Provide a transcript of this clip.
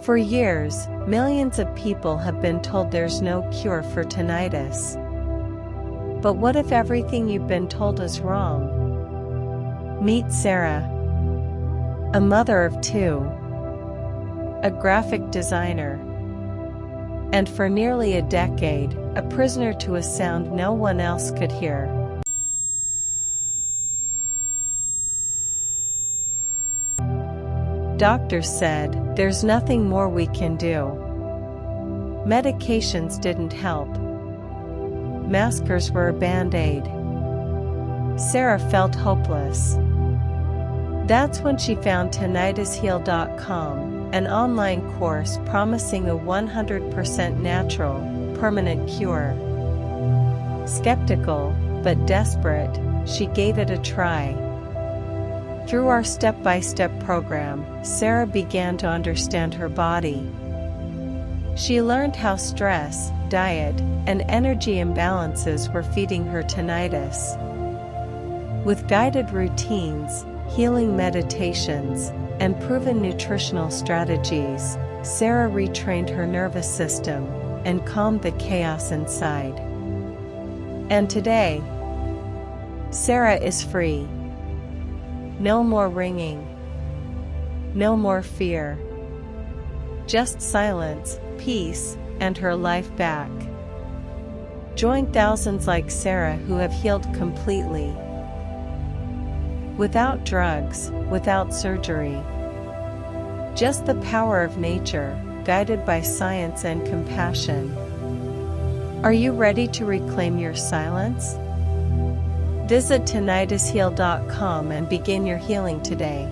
For years, millions of people have been told there's no cure for tinnitus. But what if everything you've been told is wrong? Meet Sarah, a mother of two, a graphic designer, and for nearly a decade, a prisoner to a sound no one else could hear. Doctors said, "There's nothing more we can do." Medications didn't help. Maskers were a band-aid. Sarah felt hopeless. That's when she found tinnitus-free.com, an online course promising a 100% natural, permanent cure. Skeptical, but desperate, she gave it a try. Through our step-by-step program, Sarah began to understand her body. She learned how stress, diet, and energy imbalances were feeding her tinnitus. With guided routines, healing meditations, and proven nutritional strategies, Sarah retrained her nervous system and calmed the chaos inside. And today, Sarah is free. No more ringing. No more fear. Just silence, peace, and her life back. Join thousands like Sarah who have healed completely. Without drugs, without surgery. Just the power of nature, guided by science and compassion. Are you ready to reclaim your silence? Visit tinnitus-free.com and begin your healing today.